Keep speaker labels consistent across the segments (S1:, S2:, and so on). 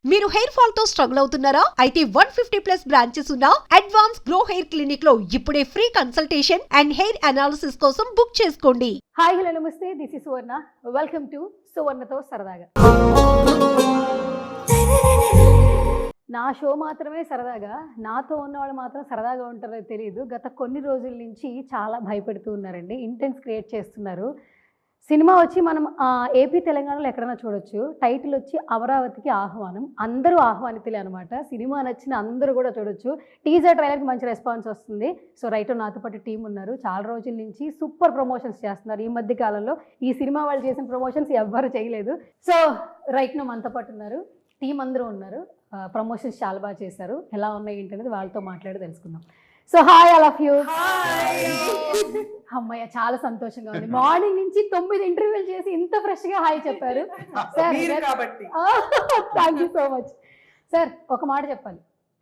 S1: మీరు hair fall తో struggle అవుతున్నారా? అయితే 150+ బ్రాంచెస్ ఉన్న అడ్వాన్స్ గ్రో హెయిర్ క్లినిక్ లో ఇప్పుడే free consultation and hair analysis కోసం బుక్ చేసుకోండి.
S2: హాయ్ హలో నమస్తే, this is Suvarna. Welcome to సువర్ణతో సరదాగా. నా షో మాత్రమే సరదాగా, నాతో ఉన్నవాళ్ళు మాత్రం సరదాగా ఉంటారో తెలియదు. గత కొన్ని రోజుల నుంచి చాలా భయపెడుతూ ఉన్నారండి, ఇంటెన్స్ క్రియేట్ చేస్తున్నారు. సినిమా వచ్చి మనం ఏపీ తెలంగాణలో ఎక్కడైనా చూడొచ్చు. టైటిల్ వచ్చి అమరావతికి ఆహ్వానం. అందరూ ఆహ్వానితులే అనమాట. సినిమా నచ్చిన అందరూ కూడా చూడొచ్చు. టీజర్ ట్రైలర్కి మంచి రెస్పాన్స్ వస్తుంది. సో రైట్ నాతో పాటు టీం ఉన్నారు. చాలా రోజుల నుంచి సూపర్ ప్రమోషన్స్ చేస్తున్నారు. ఈ మధ్య కాలంలో ఈ సినిమా వాళ్ళు చేసిన ప్రమోషన్స్ ఎవ్వరు చేయలేదు. సో రైట్ మనతో పాటు ఉన్నారు, టీం అందరూ ఉన్నారు. ప్రమోషన్స్ చాలా బాగా చేశారు. ఎలా ఉన్నాయి ఏంటి అనేది వాళ్ళతో మాట్లాడి తెలుసుకుందాం. So hi all of you. అమ్మయ్య, చాలా సంతోషంగా ఉంది. మార్నింగ్ నుంచి 9 ఇంటర్వ్యూలు చేసి ఇంత ఫ్రెష్ గా హాయ్ చెప్పారు sir. Thank you so much sir. ఒక మాట చెప్పాలి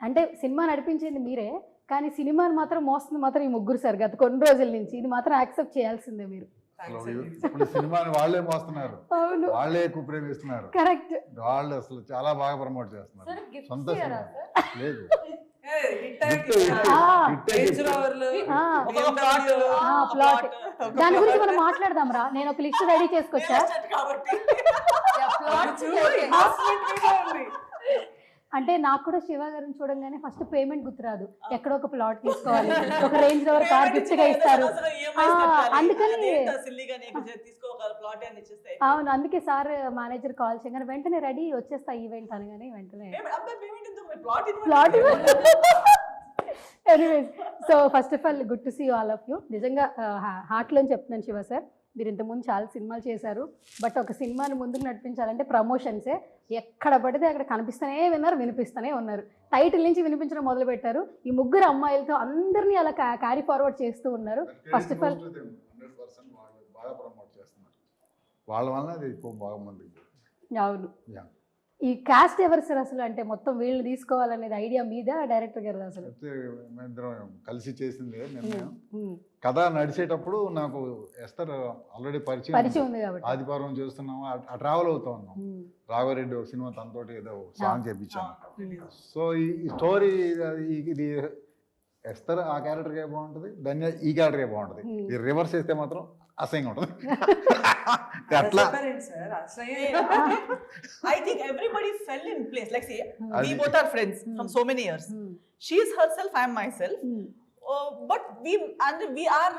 S2: అంటే, సినిమా నడిపించింది మీరే, కానీ సినిమాని మాత్రం మోస్తుంది మాత్రం ఈ ముగ్గురు సార్. గత కొన్ని రోజుల నుంచి ఇది మాత్రం యాక్సెప్ట్ చేయాల్సిందే మీరు.
S3: ఇప్పుడు సినిమాని వాళ్ళే మోస్తున్నారు,
S2: అవును,
S3: వాళ్ళే ఎక్కువ ప్రేమిస్తున్నారు.
S2: కరెక్ట్,
S3: వాళ్ళు అసలు చాలా బాగా ప్రమోట్ చేస్తున్నారు. సొంత సినిమా లేదు,
S2: ప్లాట్ దాని గురించి మనం మాట్లాడదాం రా. నేను ఒక లిస్ట్ రెడీ చేసుకొచ్చా. అంటే నాకు కూడా శివ గారిని చూడంగానే ఫస్ట్ పేమెంట్ గుర్తురాదు. ఎక్కడో ఒక ప్లాట్ తీసుకోవాలి, ఒక రేంజ్ రోవర్ కార్ గిఫ్ట్ గా ఇస్తారు. అందుకని అవును, అందుకే సార్ మేనేజర్ కాల్ చేయగానే వెంటనే రెడీ వచ్చేస్తా ఈవెంట్ అనగానే వెంటనే ప్లాట్. Anyways, so first of all good to see all of you. నిజంగా హార్ట్లో చెప్తున్నాను శివ సార్, మీరు ఇంతకుముందు చాలా సినిమాలు చేశారు. బట్ ఒక సినిమాని ముందుకు నడిపించాలంటే ప్రమోషన్సే. ఎక్కడ పడితే అక్కడ కనిపిస్తూనే వినిపిస్తూనే ఉన్నారు. టైటిల్ నుంచి వినిపించడం మొదలు పెట్టారు. ఈ ముగ్గురు అమ్మాయిలతో అందరినీ అలా క్యారీ ఫార్వర్డ్ చేస్తూ ఉన్నారు. ఫస్ట్ ఆఫ్ ఆల్
S3: బాగా ప్రమోట్ చేస్తున్నారు. వాళ్ళ వల్ల అది ఎక్కువ బాగా మంది.
S2: అవును, ఈ కాస్ట్ ఎవరు సార్ అసలు? అంటే మొత్తం వీళ్ళు తీసుకోవాలనేది ఐడియా మీద డైరెక్టర్ గారు అసలు?
S3: మేమిద్దరం కలిసి చేసింది నిర్ణయం. కథ నడిచేటప్పుడు నాకు ఎస్తర్ ఆల్రెడీ పరిచయం
S2: ఉంది కాబట్టి
S3: ఆదివారం చేస్తున్నాము, ఆ ట్రావెల్ అవుతా ఉన్నాం. రాఘవరెడ్డి ఒక సినిమా తనతోటి ఏదో సాంగ్ చేయించాను. సో ఈ స్టోరీ ఇది ఎస్తర్ ఆ క్యారెక్టర్కే బాగుంటుంది, ధన్య ఈ క్యారెక్టర్కే బాగుంటుంది. ఇది రివర్స్ చేస్తే మాత్రం అసహ్యంగా ఉంటుంది. అట్లా
S4: I think everybody fell in place. Like, see, we both are friends from so many years. She is herself, I am myself. But we are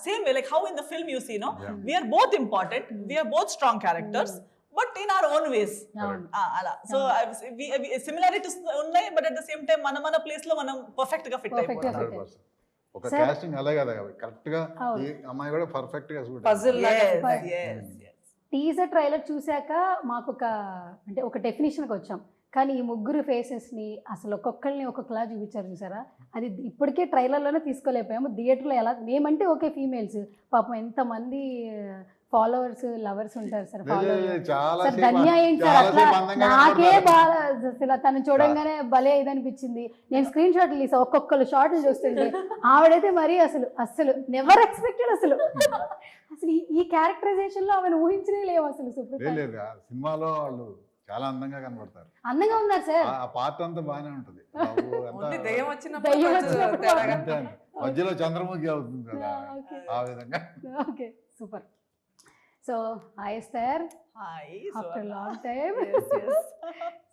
S4: same way. Like how in the film you see, no, we are both important. We are both strong characters. But in our own ways. So similarities unnai, but at the same time mana place lo manam perfect ga fit అయిపోతాం.
S3: ఒక casting అలాగే కదా, correct గా ఈ అమ్మాయి కూడా perfect గా suit.
S2: Teaser trailer చూశాక మాకు ఒక డెఫినేషన్కి వచ్చాం. కానీ ఈ ముగ్గురు ఫేసెస్ని అసలు ఒక్కొక్కరిని ఒక్కొక్కలా చూపించారు చూసారా. అది ఇప్పటికే ట్రైలర్లోనే తీసుకోలేకపోయాము. థియేటర్లో ఎలా మేమంటే ఓకే, ఫీమేల్స్ పాపం ఎంతమంది ఫాలోవర్స్ లవర్స్ ఉంటారు సార్. సార్ ధన్య ఏంటి సార్ అట్లా? నాకే బాగా అసలు తను చూడంగానే భలే ఇదనిపించింది. నేను స్క్రీన్ షాట్లు తీసా, ఒక్కొక్కరు షాట్లు చూస్తుంటే ఆవిడైతే మరీ అసలు నెవర్ ఎక్స్పెక్టెడ్. అసలు ఈ క్యారెక్టరైజేషన్ లో ఆమెను ఊహించనే లేవు అసలు.
S3: సినిమాలో వాళ్ళు చాలా అందంగా కనబడతారు.
S2: అందంగా ఉన్నారు సార్.
S3: ఆ పార్ట్ అంతా బాగానే ఉంటుంది. మధ్యలో చంద్రముఖి అవుతుంది కదా, ఆ విధంగా.
S2: Okay, super. So hi sir, after long time.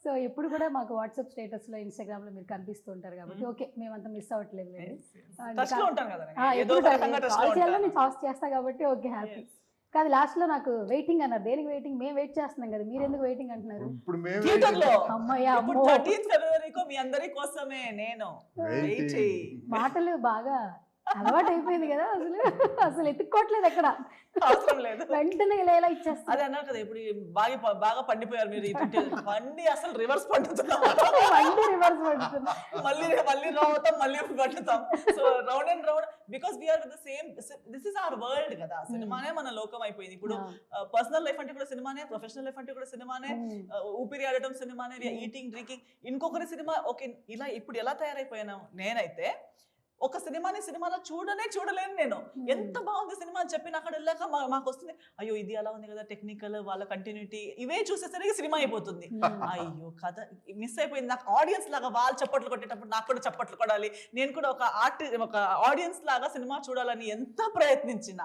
S2: So ఎప్పుడు కూడా మాకు వాట్సాప్ స్టేటస్ లో ఇన్స్టాగ్రామ్ లో మీరు కనిపిస్తూ ఉంటారు కాబట్టి ఓకే, మేమంతా మిస్ అవ్వట్లేదు. నేను పాస్ చేస్తా కాబట్టి ఓకే, హ్యాపీ. కాదు, లాస్ట్ లో నాకు వెయిటింగ్ అన్నారు. దేనికి వెయిటింగ్? మేము వెయిట్ చేస్తున్నాం కదా, మీరు ఎందుకు వెయిటింగ్ అంటున్నారు? మాటలు బాగా అలవాటు అయిపోయింది కదా, అసలు ఎత్తుక్కోవట్లేదు ఎక్కడ, అవసరం లేదు, వెంటనే ఇలా ఇచ్చేస్తా.
S4: అదే అన్నారు కదా, ఇప్పుడు బాగా పండిపోయారు మీరు. పండి అసలు రివర్స్ పండుతున్నాం, మళ్ళీ రావుతాం, మళ్ళీ పండుతాం. So round and round, because we are with the same, this is our world కదా. సినిమానే మన లోకం అయిపోయింది. ఇప్పుడు పర్సనల్ లైఫ్ అంటే కూడా సినిమానే, ప్రొఫెషనల్ లైఫ్ అంటే కూడా సినిమానే, ఊపిరి ఆడటం సినిమానే, ఈటింగ్ డ్రింకింగ్ ఇంకొకరి సినిమా. ఓకే, ఇలా ఇప్పుడు ఎలా తయారైపోయాను నేనైతే, ఒక సినిమాలో చూడలేను నేను. ఎంత బాగుంది సినిమా అని చెప్పి అక్కడ వెళ్ళాక మాకు వస్తుంది, అయ్యో ఇది అలా ఉంది కదా, టెక్నికల్ వాళ్ళ కంటిన్యూటీ ఇవే చూసేసరికి సినిమా అయిపోతుంది. అయ్యో కథ మిస్ అయిపోయింది. నాకు ఆడియన్స్ లాగా వాళ్ళు చప్పట్లు కొట్టేటప్పుడు నాకు కూడా చప్పట్లు కొడాలి, నేను కూడా ఒక ఆడియన్స్ లాగా సినిమా చూడాలని ఎంత ప్రయత్నించిన,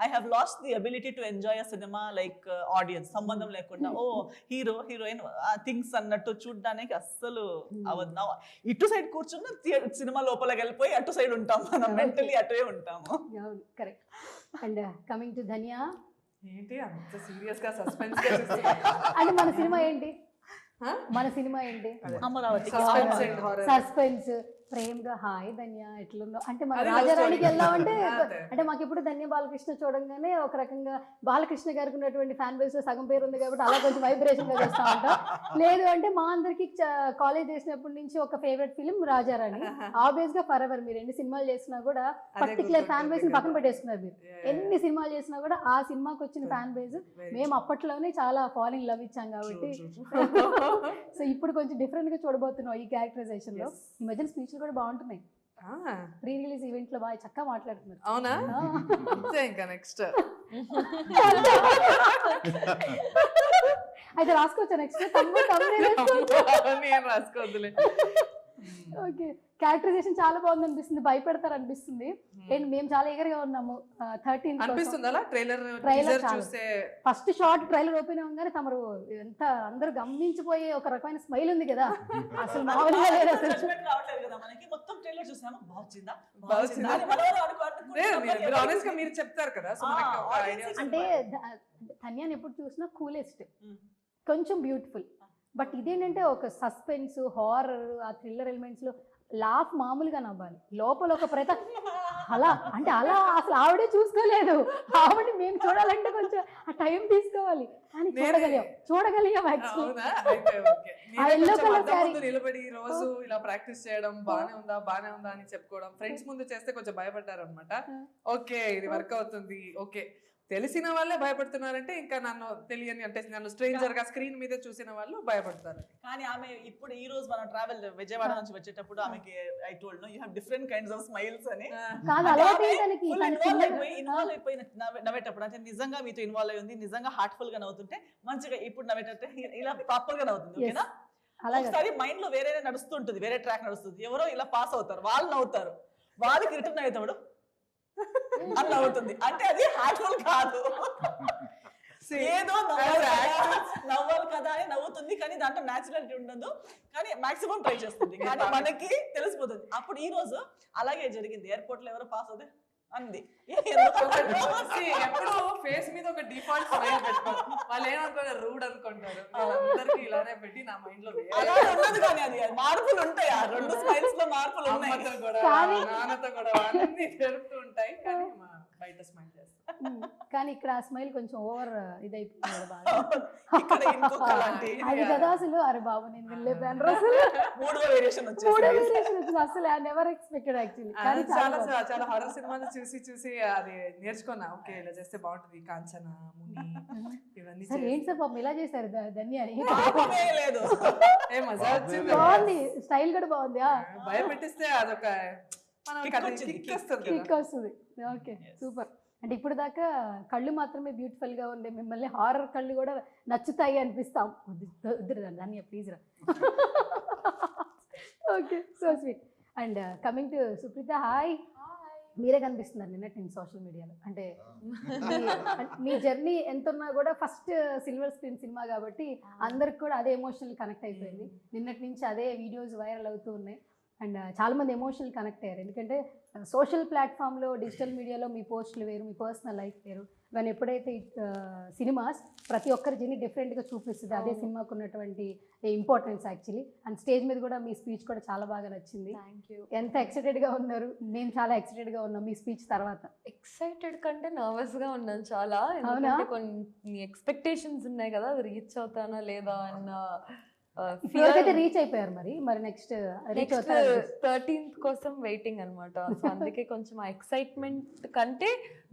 S4: I have lost the ability to enjoy a cinema like audience, సంబంధం లేకుండా ఓ హీరో హీరోయిన్ థింగ్స్ అన్నట్టు చూడడానికి అస్సలు అవద్దు. ఇటు సైడ్ కూర్చున్న సినిమా లోపలికి వెళ్ళిపోయి అటు సైడ్ ఉంటాం, మనం మెంటలీ అటువే ఉంటాము.
S2: కరెక్ట్. అండ్ కమింగ్ టు ధన్య,
S5: ఏంటి అంత సీరియస్ గా సస్పెన్స్ గా చూస్తున్నా?
S2: అంటే మన సినిమా ఏంటి?
S4: Amaravati
S5: suspense and horror.
S2: Suspense, ప్రేమగా హాయ్ ధన్య ఎట్లున్నావు అంటే మన
S5: అదే
S2: రాజారాణికి
S5: love story.
S2: వెళ్దామంటే
S5: అదే.
S2: అంటే మాకు ఇప్పుడు ధన్య బాలకృష్ణ చూడంగానే ఒక రకంగా బాలకృష్ణ గారికి ఉన్నటువంటి ఫ్యాన్ బేస్ లో సగం పేరు ఉంది కాబట్టి అలా కొంచెం వైబ్రేషన్ గా చేస్తా ఉంటాం. లేదు అంటే మా అందరికి కాలేజ్ చేసినప్పటి నుంచి ఒక ఫేవరెట్ ఫిలిం రాజారాణి. ఆబ్వియస్ గా ఫర్ ఎవర్ మీరు ఎన్ని సినిమాలు చేసినా కూడా పర్టికులర్ ఫ్యాన్ బేస్ ని పక్కన పెట్టేసుకున్నారు మీరు. ఎన్ని సినిమాలు చేసినా కూడా ఆ సినిమాకి వచ్చిన ఫ్యాన్ బేస్ మేము అప్పట్లోనే చాలా ఫాల్ ఇన్ లవ్ ఇచ్చాం కాబట్టి సో ఇప్పుడు కొంచెం డిఫరెంట్ గా చూడబోతున్నాం ఈ క్యారెక్టరైజేషన్ లో. ఈ మధ్యన స్పీచ్లు కూడా బాగుంటున్నాయి. ప్రీ రిలీజ్ ఈవెంట్ లో బాగా చక్కగా మాట్లాడుతున్నారు.
S5: అవునా? అంతే ఇంకా నెక్స్ట్
S2: అయితే రాసుకోవచ్చా నెక్స్ట్?
S5: నేను రాసుకోవద్దులే.
S2: ఓకే, క్యారెక్టరైజేషన్ చాలా బాగుంది అనిపిస్తుంది, భయపెడతారు అనిపిస్తుంది. అండ్ మేము చాలా eager గా ఉన్నాము 13th
S5: అనిపిస్తుంది అలా ట్రైలర్
S2: ట్రైలర్
S5: చూస్తే.
S2: ఫస్ట్ షార్ట్ ట్రైలర్ ఓపెన్ అవ్వగానే తమరు ఎంత అందరూ గమనించిపోయే ఒక రకమైన స్మైల్ ఉంది కదా, అసలు మామూలుగా లేదు అసలు.
S4: జడ్జ్మెంట్ రావట్లేదు కదా మనకి. మొత్తం ట్రైలర్ చూసాము, బాగుందా
S5: బాగుందా?
S4: అని మనం
S5: మీరు ఆనెస్ట్ గా మీరు చెప్తారు కదా, సో మనకి ఒక ఐడియా.
S2: అంటే ధన్యాన్ని ఎప్పుడు చూసినా కూలెస్ట్, కొంచెం బ్యూటిఫుల్. బట్ ఇదేంటంటే ఒక సస్పెన్స్, హారర్, ఆ థ్రిల్లర్ ఎలిమెంట్స్ లో లాఫ్ మామూలుగా నవ్వాలి, లోపల ఒక అలా అంటే అలా అసలు ఆవిడే చూసుకోలేదు. ఆవిడ మేము చూడాలంటే కొంచెం ఆ టైం తీసుకోవాలి, కానీ చూడగలిగాం యాక్చువల్లీ.
S5: అవునా? అయితే ఓకే. నేనే కొంచెం అద్దం ముందు నిలబడి రోజు ఇలా ప్రాక్టీస్ చేయడం, బానే ఉందా అని చెప్పుకోవడం, ఫ్రెండ్స్ ముందు చేస్తే కొంచెం భయపడ్డారు అనమాట. ఓకే ఇది వర్క్ అవుతుంది. ఓకే, తెలిసిన వాళ్ళే భయపడుతున్నారంటే ఇంకా నన్ను తెలియని అంటే నన్ను స్ట్రేంజర్ గా స్క్రీన్ మీద చూసిన వాళ్ళు భయపడతారు.
S4: కానీ ఆమె ఇప్పుడు ఈ రోజు మనం ట్రావెల్ విజయవాడ నుంచి వచ్చేటప్పుడు ఆమెకి I told no you have different kinds of smiles అని.
S2: కాదు అలవాటు తనకి,
S4: ఇన్వాల్వ్ అయిపోయి నవ్వేటప్పుడు అంటే నిజంగా మీతో ఇన్వాల్వ్ అయి ఉంది, నిజంగా హార్ట్ఫుల్ గా నవ్వుతుంటే మంచిగా ఇప్పుడు నవ్వేటట్టే ఇలా ప్రాపర్ గా నవ్వుతుంది. ఓకేనా? ఒకసారి మైండ్ లో వేరే నడుస్తుంటుంది, వేరే ట్రాక్ నడుస్తుంది, ఎవరో ఇలా పాస్ అవుతారు, వాళ్ళు నవ్వుతారు, వాళ్ళకి రిటర్న్ అవుతాడు అని నవ్వుతుంది, అంటే అది హార్ట్ఫుల్ కాదు, ఏదో నవ్వాలి కదా అని నవ్వుతుంది. కానీ దాంట్లో న్యాచురాలిటీ ఉండదు, కానీ మాక్సిమం ట్రై చేస్తుంది, కానీ మనకి తెలిసిపోతుంది. అప్పుడు ఈ రోజు అలాగే జరిగింది, ఎయిర్పోర్ట్ లో ఎవరో పాస్ అవుతే అంది.
S5: ఎప్పుడు ఫేస్ మీద ఒక డిఫాల్ట్ స్మైల్ పెట్టుకోరు, వాళ్ళు ఏమనుకుంటారు, రూడ్ అనుకుంటారు. అందరికి ఇలానే పెట్టి నా మైండ్ లో
S4: అలా ఉండదు, కానీ అది మార్పులు ఉంటాయి, ఆ రెండు స్మైల్స్ లో మార్పులు ఉన్నాయి.
S5: అమ్మతో కూడా నాన్నతో కూడా అన్ని జరుగుతూ ఉంటాయి, కానీ బయట స్మైల్ చేస్తాం.
S2: కానీ ఇక్కడ ఆ స్మైల్ కొంచెం ఓవర్ ఇదైపోతుంది బాగా.
S4: ఇక్కడ ఇంకొక లాంటి
S2: అది కదా అసలు, అరే బాబు నేను వెళ్ళిపోయాను అసలు.
S4: మూడో వేరియేషన్
S2: మూడో
S4: వచ్చేసి
S2: variation వచ్చింది, అసలు ఐ నెవర్ ఎక్స్పెక్టెడ్ యాక్చువల్లీ. కానీ
S5: చాలా చాలా హారర్ సినిమాలు చూసి అది నేర్చుకున్నా. ఓకే ఇలా చేస్తే బాగుంటుంది, కాంచన, ముని ఇవన్నీ
S2: సార్ ఏంటి సార్ పాపం ఇలా చేశారు ధన్యాని?
S4: పాపమే లేదు.
S5: ఏ మజా వచ్చింది,
S2: బాగుంది, స్టైల్ కూడా బాగుంది.
S5: భయపెట్టిస్తే అదొక
S2: కిక్ వస్తుంది. Okay super. అంటే ఇప్పుడు దాకా కళ్ళు మాత్రమే బ్యూటిఫుల్ గా ఉండే మిమ్మల్ని హారర్ కళ్ళు కూడా నచ్చుతాయి అనిపిస్తాం. వద్దు ధన్య ప్లీజ్ రా. Okay so sweet. And coming to Supreetha, hi. మీరే కనిపిస్తున్నారు నిన్నటి నేను సోషల్ మీడియాలో. అంటే మీ జర్నీ ఎంత ఉన్నా కూడా ఫస్ట్ సిల్వర్ స్క్రీన్ సినిమా కాబట్టి అందరికి కూడా అదే ఎమోషనల్ కనెక్ట్ అయిపోయింది. నిన్నటి నుంచి అదే వీడియోస్ వైరల్ అవుతూ ఉన్నాయి. అండ్ చాలామంది ఎమోషనల్ కనెక్ట్ అయ్యారు, ఎందుకంటే సోషల్ ప్లాట్ఫామ్లో, డిజిటల్ మీడియాలో మీ పోస్టులు వేరు, మీ పర్సనల్ లైఫ్ వేరు. కానీ ఎప్పుడైతే సినిమాస్ ప్రతి ఒక్కరి జర్నీ డిఫరెంట్గా చూపిస్తుంది, అదే సినిమాకు ఉన్నటువంటి ఇంపార్టెన్స్ యాక్చువల్లీ. అండ్ స్టేజ్ మీద కూడా మీ స్పీచ్ కూడా చాలా బాగా నచ్చింది. ఎంత ఎక్సైటెడ్గా ఉన్నారు? మేము చాలా ఎక్సైటెడ్గా ఉన్నాం మీ స్పీచ్ తర్వాత.
S6: ఎక్సైటెడ్ కంటే నర్వస్గా ఉన్నాను చాలా, ఎందుకంటే కొన్ని ఎక్స్పెక్టేషన్స్ ఉన్నాయి కదా, అది రీచ్ అవుతానా లేదా అన్న.
S2: ఇప్పటివరకైతే రీచ్ అయిపోయారు, మరి నెక్స్ట్ రీచ్ అవుతారు
S6: 13th కోసం వెయిటింగ్ అనమాట. సో అందుకే కొంచెం ఆ ఎక్సైట్మెంట్ కంటే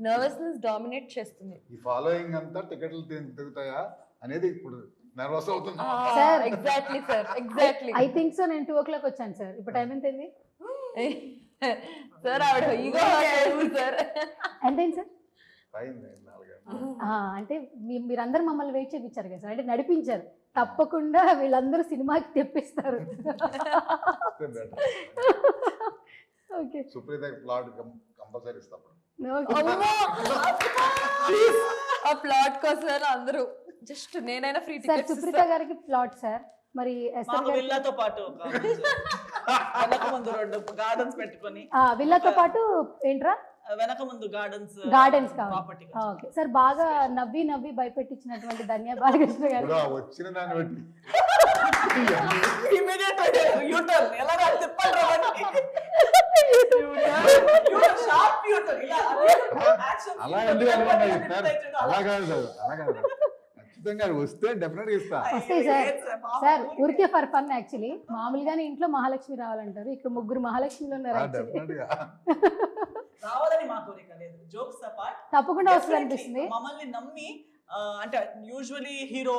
S6: నర్వస్నెస్ డామినేట్ చేస్తుంది.
S3: ఈ ఫాలోయింగ్ అంతా టికెట్లు తిరుగుతాయా అనేది ఇప్పుడు నర్వస్ అవుతున్నా.
S6: Exactly sir, exactly.
S2: I think so. నేను 2 o'clock వచ్చాను సార్, ఇప్పుడు టైం ఎంత అయింది?
S6: సార్ ఆవిడ ఈగో సార్.
S2: ఎంతైంది సార్?
S3: అయింది 4
S2: అంటే మీరందరూ మమ్మల్ని వెయిట్ చేయించారు కదా సార్, అంటే నడిపించారు. తప్పకుండా వీళ్ళందరూ సినిమాకి తెప్పిస్తారు. ఓకే
S3: సుప్రీత ప్లాట్ కంపల్సరీ ఇస్తాం.
S6: ఆ ప్లాట్ కోసం అందరూ జస్ట్ నేనైనా ఫ్రీ
S2: సార్
S6: టికెట్స్
S2: సుప్రీత గారికి ప్లాట్ సార్, మరి ఎస్తర్
S4: మాకు
S2: గారికి
S4: విల్లాతో పాటు ఒక వెనక ముందు 2 గార్డెన్స్ పెట్టుకొని,
S2: విల్లాతో పాటు ఏంట్రా
S4: వెనక ముందు గార్డెన్స్
S2: కావాలి.
S4: ప్రాపర్టీ.
S2: ఓకే సార్, బాగా నవ్వి భయపెట్టించినటువంటి ధన్య బాలకృష్ణ గారు.
S3: వచ్చిన దాన్ని బట్టి
S4: ఇమిడియట్ యూటర్న్ ఎలా తిప్పాలి షార్ప్ యూటర్న్ ఇలా
S3: అలా ఎందుకు అనుకున్నా సార్? అలా కాదు ఖచ్చితంగా వస్తే డెఫినెట్ గా ఇస్తా.
S2: వస్తాయి సార్ ఊరికే ఫర్ ఫన్ యాక్చువల్లీ. మామూలుగానే ఇంట్లో మహాలక్ష్మి రావాలంటారు, ఇక్కడ 3 మహాలక్ష్మిలు ఉన్నారు యాక్చువల్లీ.
S3: డెఫినెట్ గా
S4: రావాలని మా కోరిక లేదు, జోక్స్ అపార్ట్.
S2: తప్పకుండా వస్తుంది అనిపిస్తుంది.
S4: మమ్మల్ని నమ్మి అంటే usually hero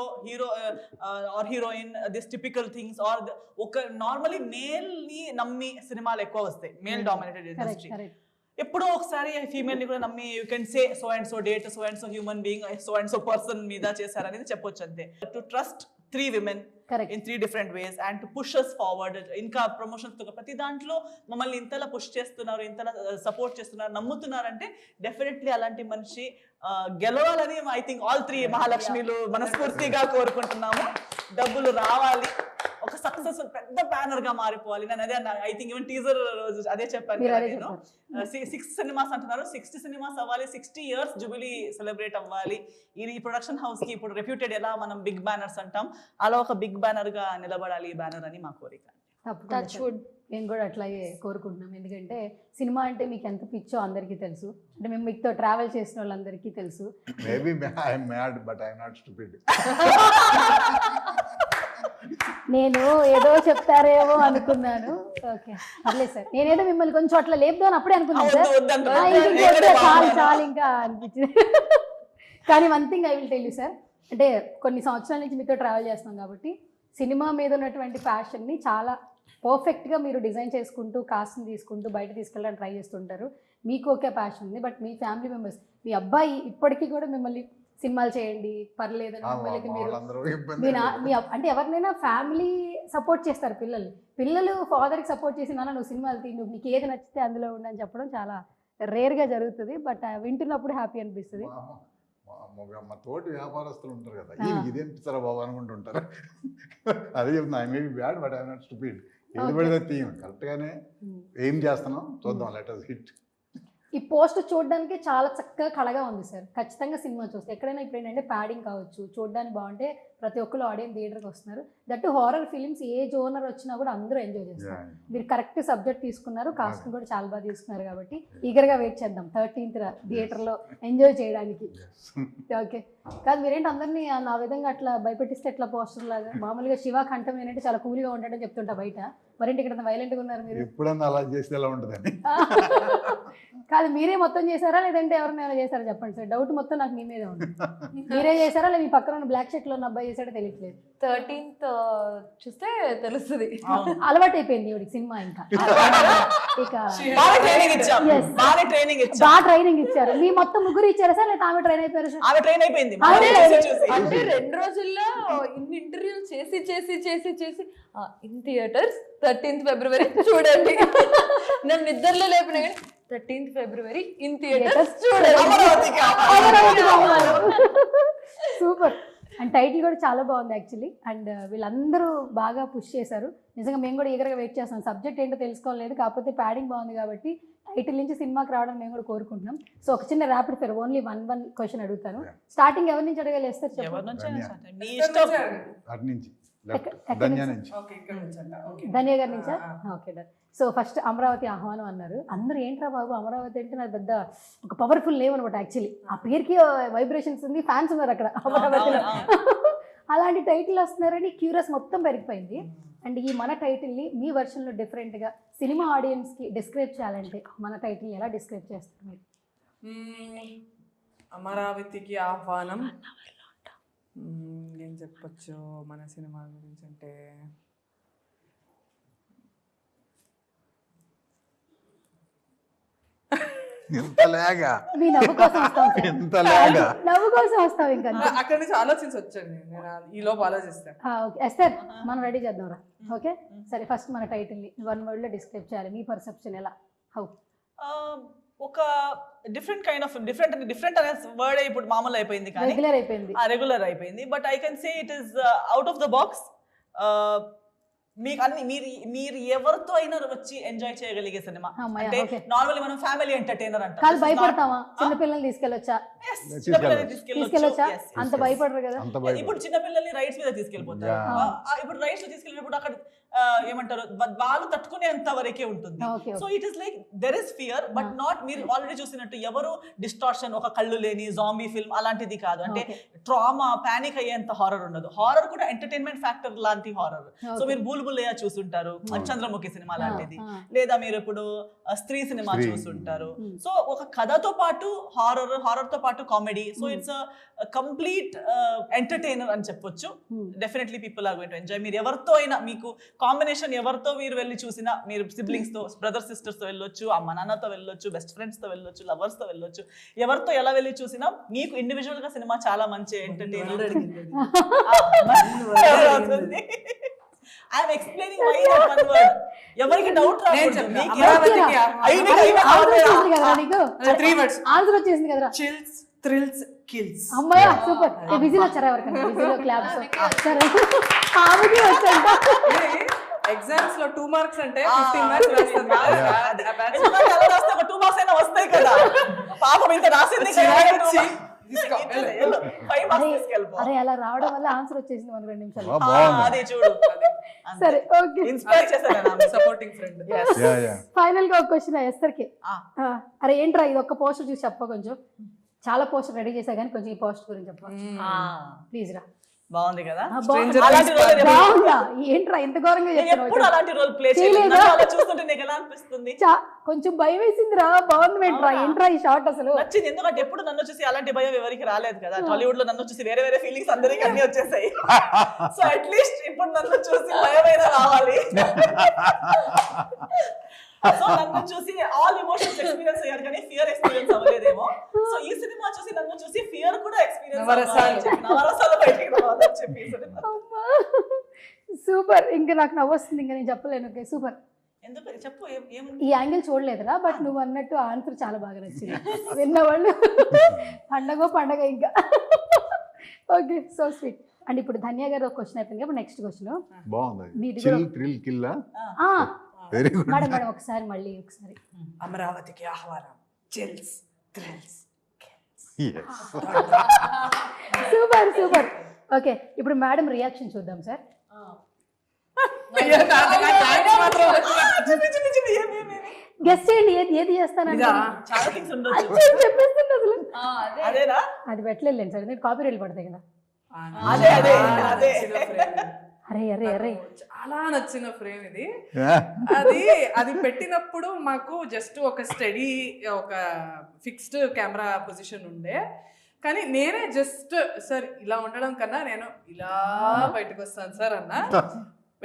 S4: or heroine this typical things or ఒక నార్మలీ మేల్ ని నమ్మి సినిమాలు ఎక్కువ వస్తాయి, మేల్ డామినేటెడ్ ఇండస్ట్రీ. ఎప్పుడో ఒకసారి ఫీమేల్ ని కూడా నమ్మి you can say so and so date, so and so human being, so and so person మీద చేశారనేది చెప్పొచ్చు అంతే. To trust 3 women in 3 different ways and to push us forward. ఇంకా ప్రమోషన్స్ తో ప్రతి దాంట్లో మమ్మల్ని ఇంతలా పుష్ చేస్తున్నారు, ఇంతలా సపోర్ట్ చేస్తున్నారు, నమ్ముతున్నారంటే డెఫినెట్లీ అలాంటి మనిషి గెలవాలని ఐ థింక్ ఆల్ 3 మహాలక్ష్మిలు మనస్ఫూర్తిగా కోరుకుంటున్నాము. డబ్బులు రావాలి, ఒక సక్సెస్ఫుల్ పెద్ద బ్యానర్ గా మారిపోవాలి. నేను అదే ఐ థింక్ ఈవెన్ టీజర్ రోజు అదే చెప్పాను. నేను 6 సినిమాస్ అంటున్నారు, 60 సినిమాస్ అవ్వాలి, 60 years జూబిలీ సెలబ్రేట్ అవ్వాలి. ఈ ప్రొడక్షన్ హౌస్ కి ఇప్పుడు రెప్యూటెడ్ ఎలా మనం బిగ్ బ్యానర్స్ అంటాం, అలా ఒక బిగ్ బ్యానర్ గా నిలబడాలి ఈ బ్యానర్ అని మా కోరిక.
S2: మేము కూడా అట్లాగే కోరుకుంటున్నాం. ఎందుకంటే సినిమా అంటే మీకు ఎంత పిచ్చో అందరికీ తెలుసు, అంటే మేము మీతో ట్రావెల్ చేసిన వాళ్ళందరికీ తెలుసు.
S3: Maybe I'm mad but I'm not stupid.
S2: నేను ఏదో చెప్తారేమో అనుకున్నాను. ఓకే పర్లేదు సార్, నేనేదో మిమ్మల్ని కొంచెం అట్లా లేపుదాం అప్పుడే అనుకున్నాను సార్. చాలు ఇంకా అనిపించింది. కానీ 1 thing I will tell you sir, అంటే కొన్ని సంవత్సరాల నుంచి మీతో ట్రావెల్ చేస్తున్నాం కాబట్టి సినిమా మీద ఉన్నటువంటి ప్యాషన్ని చాలా పర్ఫెక్ట్గా మీరు డిజైన్ చేసుకుంటూ కాస్ట్ని తీసుకుంటూ బయట తీసుకెళ్ళడానికి ట్రై చేస్తుంటారు. మీకు ఓకే ప్యాషన్ ఉంది, బట్ మీ ఫ్యామిలీ మెంబర్స్, మీ అబ్బాయి ఇప్పటికీ కూడా మిమ్మల్ని సినిమాలు చేయండి పర్లేదని మిమ్మల్ని మీరు అంటే ఎవరినైనా ఫ్యామిలీ సపోర్ట్ చేస్తారు. పిల్లలు ఫాదర్కి సపోర్ట్ చేసి నాన్న నువ్వు సినిమాలు నువ్వు నీకు ఏది నచ్చితే అందులో ఉండని చెప్పడం చాలా రేర్గా జరుగుతుంది. బట్ వింటున్నప్పుడు హ్యాపీ అనిపిస్తుంది.
S3: మా తోటి వ్యాపారస్తులు ఉంటారు కదా, ఇదేం పిస్తారా బాబు అనుకుంటుంటారు. అదే చెప్తున్నా, I may be bad but I'm not stupid. ఏది పడితే థీమ్ కరెక్ట్గానే ఏం చేస్తున్నాం చూద్దాం, లెట్ us హిట్.
S2: ఈ పోస్ట్ చూడడానికి చాలా చక్కగా కళగా ఉంది సార్. ఖచ్చితంగా సినిమా చూస్తే ఎక్కడైనా ఇప్పుడు ఏంటంటే ప్యాడింగ్ కావచ్చు, చూడడానికి బాగుంటే ప్రతి ఒక్కరు ఆడియన్స్ థియేటర్కి వస్తున్నారు. That horror films A genre వచ్చినా కూడా అందరూ ఎంజాయ్ చేస్తారు. మీరు కరెక్ట్ సబ్జెక్ట్ తీసుకున్నారు, కాస్ట్ కూడా చాలా బాగా తీసుకున్నారు. కాబట్టి ఈగర్గా వెయిట్ చేద్దాం 13th థియేటర్లో ఎంజాయ్ చేయడానికి. ఓకే కాదు మీరేంటి అందరినీ నా విధంగా అట్లా భయపెట్టిస్తే ఎట్లా పోస్టర్ లాగా? మామూలుగా శివ కంఠం ఏంటంటే చాలా కూల్గా ఉంటాడని చెప్తుంటా బయట, మరేంటి ఇక్కడ వైలెంట్గా ఉన్నారు మీరు?
S3: ఎప్పుడన్నా అలా చేస్తే ఎలా ఉంటుందని.
S2: కాదు మీరే మొత్తం చేశారా లేదంటే ఎవరైనా చేశారా చెప్పండి సార్. డౌట్ మొత్తం నాకు మీ మీదే ఉంది. మీరే చేశారా లేదా మీ పక్కన ఉన్న బ్లాక్ షర్ట్ లో ఉన్న అబ్బాయి చేశాడో తెలియట్లేదు.
S6: 13th చూస్తే తెలుస్తుంది.
S2: అలవాటు అయిపోయింది ఇవిడికి సినిమా. ఇంకా ఇక
S4: బాగా ట్రైనింగ్
S2: ఇచ్చారు. మీ మొత్తం ముగ్గురు ఇచ్చారా సార్ లేదా ఆమె ట్రైన్ అయిపోయారు సార్?
S4: ఆమె ట్రైన్ అయిపోయింది.
S6: అంటే 2 రోజుల్లో ఇన్ని ఇంటర్వ్యూలు చేసి చేసి చేసి చేసి ఇన్ థియేటర్స్ 13th February చూడండి. నన్ను నిద్రలో లేపిన 13th February ఇన్ థియేటర్స్ చూడండి.
S2: సూపర్. అండ్ టైటిల్ కూడా చాలా బాగుంది యాక్చువల్లీ. అండ్ వీళ్ళందరూ బాగా పుష్ చేశారు. నిజంగా మేము కూడా ఈగర్గా వెయిట్ చేస్తాం. సబ్జెక్ట్ ఏంటో తెలుసుకోలేదు, కాకపోతే ప్యాడింగ్ బాగుంది కాబట్టి టైటిల్ నుంచి సినిమాకి రావడం మేము కూడా కోరుకుంటున్నాం. సో ఒక చిన్న ర్యాపిడ్ ఫైర్ ఓన్లీ 1 క్వశ్చన్ అడుగుతాను. స్టార్టింగ్ ఎవరి నుంచి అడగాలి? ఎస్తారు ధన్య గారి నుంచా? Okay done. So first Amaravati ఆహ్వానం అన్నారు. అందరూ ఏంట్రా బాబు అమరావతి అంటే నాకు పెద్ద ఒక పవర్ఫుల్ నేమ్ అనమాట. యాక్చువల్లీ ఆ పేరుకి వైబ్రేషన్స్ ఉంది, ఫ్యాన్స్ ఉన్నారు అక్కడ అమరావతిలో. అలాంటి టైటిల్ వస్తున్నారని క్యూరియస్ మొత్తం పెరిగిపోయింది. అండ్ ఈ మన టైటిల్ని మీ వర్షన్లో డిఫరెంట్గా సినిమా ఆడియన్స్కి డిస్క్రైబ్ చేయాలంటే మన టైటిల్ని ఎలా డిస్క్రైబ్ చేస్తారు మీరు?
S5: అమరావతికి ఆహ్వానం. ఏం చెప్పచ్చు మన సినిమా గురించి అంటే
S3: ఎంత లేగా
S2: మీ నవ్వు కోసం వస్తాం సార్.
S3: ఎంత లేగా
S2: నవ్వు కోసం వస్తాం ఇంకా
S5: అక్కడి నుంచి ఆలోచించి వచ్చాను నేను ఈ లోపు ఆలోచిస్తాను.
S2: ఓకే ఎస్తర్ మనం రెడీ చేద్దాం రా. ఓకే సరే ఫస్ట్ మన టైటిల్ని 1 word లో డిస్క్రైబ్ చేయాలి. మీ పర్సెప్షన్ ఎలా? హౌ?
S4: ఒక డిఫరెంట్ కైండ్ ఆఫ్ డిఫరెంట్ అనే వర్డ్ ఇప్పుడు మామూలు అయిపోయింది కానీ
S2: రెగ్యులర్ అయిపోయింది.
S4: రెగ్యులర్ అయిపోయింది. But I can say it is out of the box. మీకు అన్ని మీరు ఎవరితో అయినా వచ్చి ఎంజాయ్ చేయగలిగే సినిమా.
S2: అమ్మాయి,
S4: అంటే
S2: okay.
S4: నార్మల్లీ మనం ఫ్యామిలీ ఎంటర్టైనర్ అంటాం.
S2: కాదు భయపడతామా? చిన్నపిల్లల్ని తీసుకెళ్ళొచ్చా? తీసుకెళ్ళొచ్చా? అంత భయపడరు కదా.
S3: అంత భయం
S4: ఇప్పుడు చిన్నపిల్లల్ని రైడ్స్ మీద తీసుకెళ్ళిపోతారు.
S3: Yeah.
S4: ఇప్పుడు రైడ్స్ లో తీసుకెళ్ళినప్పుడు అక్కడ ఏమంటారు వాళ్ళు తట్టుకునేంత వరకే ఉంటుంది.
S2: Okay,
S4: so it is like there is fear but not మీరు ఆల్రెడీ చూసినట్టు ఎవరు డిస్టార్షన్ ఒక కళ్ళు లేని జాంబీ ఫిల్మ్ అలాంటిది కాదు. అంటే ట్రామా పానిక్ అయ్యేంత హారర్ ఉండదు. హారర్ కూడా ఎంటర్టైన్మెంట్ ఫ్యాక్టర్ లాంటి హారర్. సో మీరు బుల్బులయ్య చూసుంటారు, చంద్రముఖి సినిమా లాంటిది, లేదా మీరు ఇప్పుడు స్త్రీ సినిమా చూసుంటారు. సో ఒక కథతో పాటు హారర్ తో పాటు comedy. So it's complete entertainer అని చెప్పొచ్చు. Definitely people are going to enjoy. మీరు ఎవరితో అయినా మీకు కాంబినేషన్ ఎవరితో మీరు వెళ్ళి చూసినా, మీరు సిబ్లింగ్స్ తో బ్రదర్ సిస్టర్స్ తో వెళ్ళొచ్చు, అమ్మ నాన్నతో వెళ్ళొచ్చు, బెస్ట్ ఫ్రెండ్స్ తో వెళ్ళొచ్చు, లవర్స్ తో వెళ్ళొచ్చు, ఎవరితో ఎలా వెళ్ళి చూసినా మీకు ఇండివిజువల్ గా సినిమా చాలా మంచి entertainer. I'm explaining why that one word. ఎవరికి డౌట్ రాకూడదు. మీకు
S5: త్రీ వర్డ్స్
S2: ఆన్సర్ వచ్చేసింది కదరా.
S5: Chills, thrills, kills.
S2: అమ్మాయ సూపర్. విజిల్ వచ్చారా ఎవరికన్నా? విజిల్ క్లాప్స్ సరే ఆమెకి వచ్చంట.
S5: ఎగ్జామ్స్ లో 2 మార్క్స్ అంటే 15 మార్క్స్ రాస్తాను.
S4: ఎలా రాస్తే ఒక 2 మార్క్స్ అయినా వస్తాయి కదా. పాపం ఇంత రాసింది కదా. 5 మార్క్స్ తీసుకెళ్ళిపో.
S2: అరే అలా రావడం వల్ల ఆన్సర్ వచ్చేసింది మనకు 2 నిమిషాలు.
S4: అదే చూడు.
S2: సరే ఓకే
S4: ఇన్స్పైర్ చేశాను.
S5: Supporting friend.
S2: ఫైనల్ గా ఒక క్వశ్చన్ ఎస్తర్కి. అరే ఏంట్రా ఇది ఒక్క పోస్టర్ చూసి చెప్ప. కొంచెం చాలా పోస్టర్ రెడీ చేశా కానీ కొంచెం ఈ పోస్టర్ గురించి చెప్ప ప్లీజ్ రా.
S4: బాగుంది కదా.
S2: బాగుందా? ఏంట్రా ఇంత ఘోరంగా
S4: ఎప్పుడు అలాంటి రోల్ ప్లే చేయలేదు. అలా చూస్తుంటే నీకు ఎలా అనిపిస్తుంది?
S2: కొంచెం భయం వేసిందిరా. బాగుంది ఏంట్రా ఈ షాట్ అసలు
S4: నచ్చింది. ఎందుకంటే ఎప్పుడు నన్ను చూసి అలాంటి భయం ఎవరికి రాలేదు కదా. టాలీవుడ్ లో నన్ను చూసి వేరే వేరే ఫీలింగ్స్ అందరికి అన్ని వచ్చేసాయి. సో అట్లీస్ట్ ఇప్పుడు నన్ను చూసి భయమైనా రావాలి. సో నన్ను చూసి ఆల్ ఎమోషన్స్ ఎక్స్పీరియన్స్ అయ్యారు కానీ ఫియర్ ఎక్స్పీరియన్స్ అవ్వలేదేమో. సో ఈ సినిమా చూసి నన్ను చూసి ఫియర్ కూడా ఎక్స్పీరియన్స్ నవరసాలు బయటికి రావాలని చెప్పి
S2: సూపర్. ఇంకా నాకు నవ్వొస్తుంది. ఇంకా నేను చెప్పలేను. Okay super.
S4: ఎందుకు చెప్పు.
S2: ఈ యాంగిల్ చూడలేదురా బట్ నువ్వు అన్నట్టు ఆన్సర్ చాలా బాగా నచ్చింది. విన్నవాళ్ళు పండగ ఇంకా. Okay so sweet. అండ్ ఇప్పుడు ధన్య గారు ఒక క్వశ్చన్ అయిపోయింది. ఇప్పుడు నెక్స్ట్ క్వశ్చన్
S3: బాగుంది. Chill thrill kill. Very good
S2: madam madam ఒకసారి మళ్ళీ ఒకసారి.
S5: అమరావతికి ఆహ్వానం. Chills, thrills,
S2: super super. Okay ఇప్పుడు మేడం రియాక్షన్ చూద్దాం సార్. గెస్ట్ చేయండి ఏది చేస్తానండి.
S4: చాలా థింగ్స్ ఉండొచ్చు.
S2: చెప్పేస్తుంది అసలు.
S4: అదేనా?
S2: అది పెట్టలేదు సార్. నేను కాపీ రైట్ పడతాయి కదా.
S4: అదే అదే అదే.
S2: అరే అరే అరే
S5: చాలా నచ్చిన ఫ్రేమ్ ఇది. అది పెట్టినప్పుడు మాకు జస్ట్ ఒక స్టడీ ఒక ఫిక్స్డ్ కెమెరా పొజిషన్ ఉండే. కానీ నేనే జస్ట్ సార్ ఇలా ఉండడం కన్నా నేను ఇలా బయటకు వస్తాను సార్ అన్న.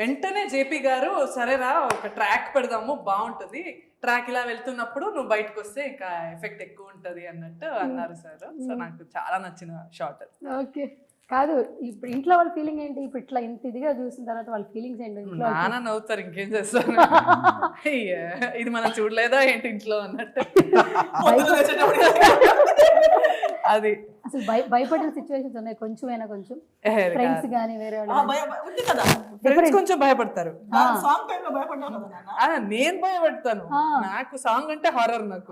S5: వెంటనే జేపీ గారు సరేరా ఒక ట్రాక్ పెడదాము బాగుంటుంది, ట్రాక్ ఇలా వెళ్తున్నప్పుడు నువ్వు బయటకు వస్తే ఇంకా ఎఫెక్ట్ ఎక్కువ ఉంటుంది అన్నట్టు అన్నారు సార్. సో నాకు చాలా నచ్చిన షాట్.
S2: ఓకే కాదు ఇప్పుడు ఇంట్లో వాళ్ళ ఫీలింగ్ ఏంటి? ఇప్పుడు ఇట్లా ఇంత ఇదిగా చూసిన తర్వాత వాళ్ళ ఫీలింగ్స్ ఏంటి?
S5: నాన్న నవ్వుతారు ఇంకేం చేస్తాను. ఇది మనం చూడలేదా ఏంటి ఇంట్లో అన్నట్టు. అది
S2: అసలు భయపడిన సిచ్యువేషన్స్ ఉన్నాయి కొంచెమైనా? కొంచెం ఫ్రెండ్స్ గానీ వేరే
S5: ఫ్రెండ్స్ కొంచెం భయపడతారు.
S4: సాంగ్ టైం లో భయపడ్డావు కదా నాన్న?
S5: నేను భయపడతాను. నాకు సాంగ్ అంటే హారర్. నాకు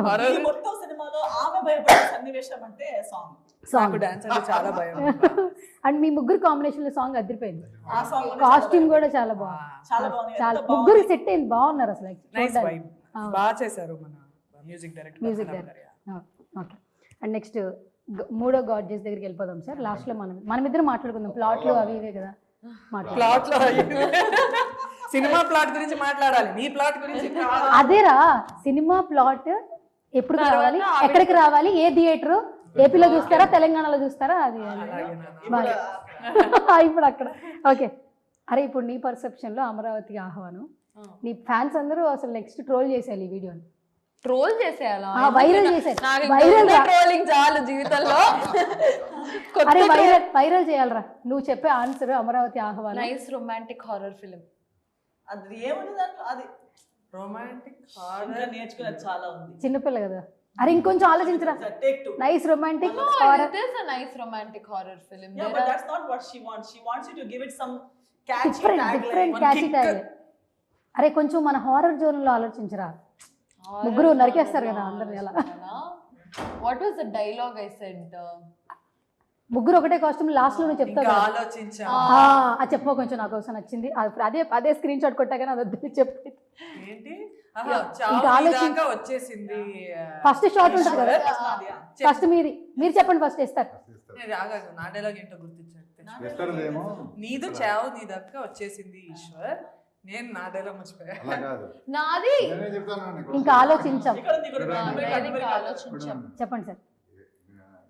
S2: హారర్
S4: మొత్తం సినిమాలో ఆమె భయపడే సన్నివేశం అంటే సాంగ్.
S5: నాకు డాన్స్ అంటే చాలా భయం.
S2: అండ్ మీ ముగ్గురు కాంబినేషన్ లో సాంగ్ అదిరిపోయింది.
S4: ఆ సాంగ్
S2: కాస్ట్యూమ్ కూడా చాలా బాగుంది.
S4: చాలా బాగుంది.
S2: చాలా ముగ్గురు సెట్ అయింది. బాగున్నారు అసలు.
S5: Nice vibe. బాగా చేశారు మన music director.
S2: Okay and next మూడో గాడ్జెస్ దగ్గరికి వెళ్ళిపోదాం సార్. లాస్ట్ లో మనమిద్దరం మాట్లాడుకుందాం. ప్లాట్లు అవి ఇవే కదా.
S5: ప్లాట్ లో సినిమా ప్లాట్ గురించి మాట్లాడాలి. నీ ప్లాట్ గురించి
S2: అదేరా. సినిమా ప్లాట్ ఎప్పుడు రావాలి, ఎక్కడికి రావాలి, ఏ థియేటర్, ఏపీలో చూస్తారా తెలంగాణలో చూస్తారా? అది ఇప్పుడు అక్కడ. ఓకే అరే ఇప్పుడు నీ పర్సెప్షన్ లో అమరావతికి ఆహ్వానం, నీ ఫ్యాన్స్ అందరూ అసలు నెక్స్ట్ ట్రోల్ చేసేయాలి ఈ వీడియోని.
S6: ట్రోల్ చేసేయాలా
S2: వైరల్ చేసేది వైరల్
S6: ట్రోలింగ్ చాలు జీవితంలో
S2: అరే వైరల్ చేయాలరా నువ్వు చెప్పే ఆన్సర్ అమరావతి ఆహ్వానం
S6: నైస్ రొమాంటిక్ హారర్ ఫిలిం
S4: అది ఏముంది దాంట్లో అది
S5: రొమాంటిక్
S4: ఇంకా నేర్చుకునేది చాలా ఉంది.
S2: చిన్నపిల్ల కదా అరే ఇంకొంచెం ఆలోచించరా
S4: Take two.
S2: Nice romantic
S6: it is a nice romantic horror film.
S4: Yeah, but that's not what she wants. She wants you to give it some catchy
S2: different
S4: tagline.
S2: Catchy tag అరే కొంచెం మన హారర్ జోన్ లో ఆలోచించరా ముగ్గురు నరికేస్తారు కదా అందరిని ఎలా
S6: what was the dialogue I said
S2: ముగ్గురు ఒకటే కాస్ట్యూమ్ లాస్ట్ లో చెప్తావు
S5: ఇంకా
S2: కదా.
S5: ఆలోచించా
S2: అది చెప్పు కొంచెం నాకు కోసం నచ్చింది అదే స్క్రీన్ షాట్ కొట్టా కానీ అది చెప్పు
S5: ఏంటి
S2: ఇంకా
S5: చావు
S2: ఆలోచించ-
S5: దాకా వచ్చేసింది
S2: ఫస్ట్ షాట్ ఉంటుంది కదా
S4: Yeah.
S2: ఫస్ట్ మీరు చెప్పండి ఫస్ట్ ఇస్తారు
S5: నేను ఆగాను నా డైలాగ్ ఏంటో గుర్తించండి
S3: ఎస్తర్దేమో
S5: నీదు చావు నీ దాకా వచ్చేసింది ఈశ్వర్ నేను నా డైలాగ్ మర్చిపోయా
S3: అలా కాదు
S6: నాది
S3: నేనే చెప్తాను నీకు.
S2: ఇంకా ఆలోచించాం
S4: ఇక్కడ ఉంది, ఇక్కడ ఉంది.
S6: వేదిక ఆలోచించాం
S2: చెప్పండి సార్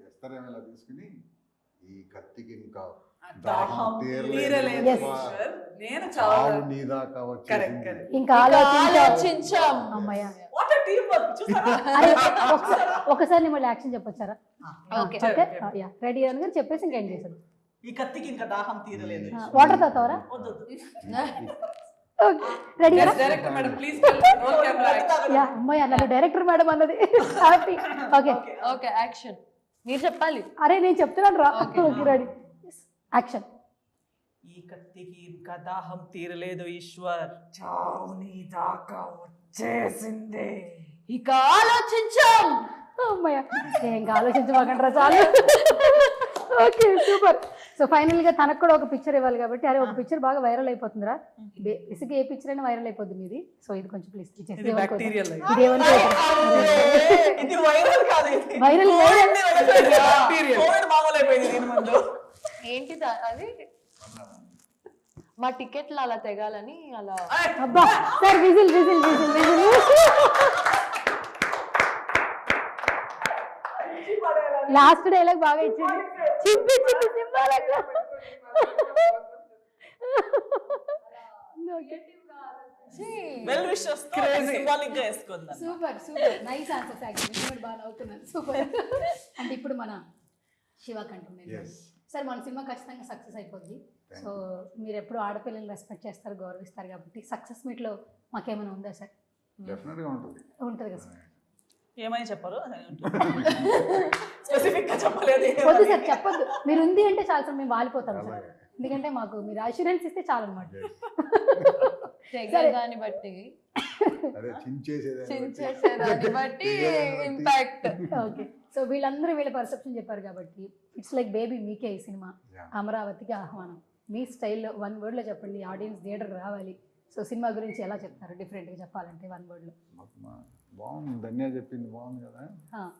S3: ఎస్తరేమో ఇలా తీసుకుని ఈ కత్తికి ఇంకా
S5: దాహం
S3: దాహం
S5: తీరలేదు
S3: తీరలేదు
S5: ఈశ్వర్. నేను
S3: చావు
S5: చావు
S3: నీ దాకా
S5: కరెక్ట్
S3: వచ్చేసింది
S5: కరెక్ట్
S2: ఇంకా ఆలోచించాం
S6: ఆలోచించాం
S2: అమ్మయ్య
S4: What a teamwork. చూసారా?
S2: అరే ఒకసారి మళ్ళీ యాక్షన్ చెప్పొచ్చారా
S6: ఓకే
S2: ఓకే యా రెడీ అని గారు చెప్పేసి ఇంకా ఏం చేశారు
S4: ఈ కత్తికి ఇంకా దాహం తీరలేదు.
S2: వాటర్ తాతావరా
S4: వద్దు.
S2: Ready
S5: director madam please roll camera
S2: yeah అమ్మయ్య నన్ను డైరెక్టర్ మేడం అన్నది హ్యాపీ ఓకే
S6: ఓకే యాక్షన్ మీరు చెప్పాలి
S2: అరే నేను చెప్తున్నాను రా ఓకే రెడీ యాక్షన్
S4: ఈ కత్తికి ఇంకా దాహం తీరలేదు ఈశ్వర్.
S5: చావు నీ దాకా వచ్చేసింది
S6: ఇక ఆలోచించాం
S2: అమ్మయ్య ఇంకా ఆలోచించమాకండి రా చాలు ఓకే సూపర్ సో ఫైనల్ గా తనకు కూడా ఒక పిక్చర్ ఇవ్వాలి కాబట్టి అరే ఒక పిక్చర్ బాగా వైరల్ అయిపోతుందిరా బేసిక్ ఏ పిక్చర్ అయినా వైరల్ అయిపోద్ది మీది సో ఇది కొంచెం ప్లీజ్
S5: ఇది బ్యాక్టీరియల్
S4: ఇది వైరల్ కాదు, ఇది
S2: వైరల్ వైరల్
S4: కోవిడ్ మామూలు అయిపోయింది దీని ముందు.
S6: ఏంటి అది మా టికెట్లు అలా తెగాలని అలా
S2: అబ్బా sir whistle whistle whistle whistle last dialogue బాగా ఇచ్చింది చింపి చింపి చింపాలక్క
S4: వెల్ విషెస్ సింబాలిక్ గా వేసుకుందాం.
S2: Super super nice answers actually బాగా నవ్వుతున్నాను సూపర్ అంటే ఇప్పుడు మన శివ కంటున్నాను
S3: Yes.
S2: సార్ మన సినిమా ఖచ్చితంగా సక్సెస్ అయిపోద్ది సో మీరు ఎప్పుడు ఆడపిల్లల్ని రెస్పెక్ట్ చేస్తారు గౌరవిస్తారు కాబట్టి సక్సెస్ మీట్లో మాకేమైనా ఉందా సార్
S3: డెఫినెట్ గా ఉంటుంది
S2: ఉంటుంది కదా సార్
S4: ఏమని చెప్పరు స్పెసిఫిక్ గా చెప్పలేదు.
S2: వద్దు సార్ చెప్పొద్దు మీరు ఉంది అంటే చాలు సార్ మేము వాలిపోతాం సార్ ఎందుకంటే మాకు మీరు అష్యూరెన్స్ ఇస్తే చాలు అనమాట
S6: తెగదాన్ని బట్టి
S3: అదే చించేసేది
S6: చించేసేదాన్ని బట్టి ఇంపాక్ట్
S2: ఓకే సో వీళ్ళందరూ వీళ్ళ పర్సెప్షన్ చెప్పారు కాబట్టి ఇట్స్ లైక్ బేబీ మీకే ఈ సినిమా
S3: Yeah.
S2: అమరావతికి ఆహ్వానం మీ స్టైల్లో 1 wordలో చెప్పండి ఆడియన్స్ థియేటర్కి రావాలి సో సినిమా గురించి ఎలా చెప్తారు డిఫరెంట్గా చెప్పాలంటే 1 wordలో
S3: బాగుంది ధన్య చెప్పింది బాగుంది కదా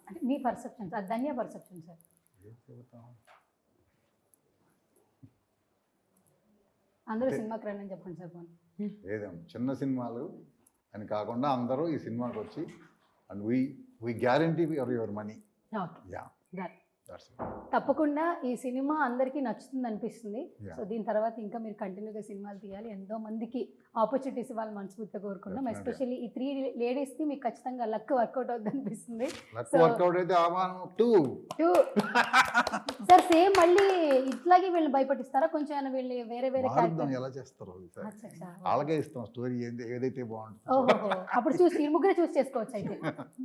S2: అంటే మీ పర్సెప్షన్ అది ధన్య పర్సెప్షన్ సార్
S3: ఏం చెబుతాం
S2: అందరూ సినిమాకి రండి అని చెప్పండి సార్ పోనీ
S3: ఏదేం చిన్న సినిమాలు అని కాకుండా అందరూ ఈ సినిమాకి వచ్చి and we guarantee your money
S2: okay
S3: yeah
S2: done
S3: that's
S2: తప్పకుండా ఈ సినిమా అందరికీ నచ్చుతుంది అనిపిస్తుంది
S3: Yeah.
S2: సో దీని తర్వాత ఇంకా మీరు కంటిన్యూగా సినిమాలు తీయాలి ఎంతో మందికి ఆపర్చునిటీస్ ఇవ్వాలి మనస్ఫూర్తిగా కోరుకున్నాం
S3: Definitely.
S2: ఎస్పెషల్లీ ఈ 3 లేడీస్కి మీకు ఖచ్చితంగా లక్ వర్కౌట్ అవుతుంది అనిపిస్తుంది
S3: లక్ వర్కౌట్ అయితే ఆహ్వానం టూ
S2: సార్ సేమ్ మళ్ళీ ఇట్లాగే వీళ్ళని భయపట్టిస్తారా కొంచెం ఏమైనా వీళ్ళు వేరే వేరే
S3: మారుద్దాం
S2: క్యారెక్టర్
S3: ఎలా చేస్తారో ఈసారి. వాళ్ళకే ఇస్తాం స్టోరీ ఏదైతే బాగుంటుందో
S2: ఓహో అప్పుడు చూసి ఈ ముగ్గురే చూస్ చేసుకోవచ్చు అయితే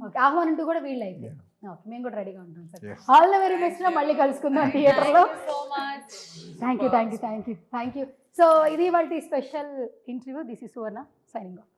S2: ఓకే ఆహ్వానం టూ కూడా వీళ్ళు అయితే ఓకే మేము కూడా రెడీగా ఉంటాం sir
S3: Yes.
S2: All the very best మళ్ళీ కలుసుకుందాం థియేటర్లో
S6: so much
S2: thank you so ఇది వాటి special interview this is Suvarna signing off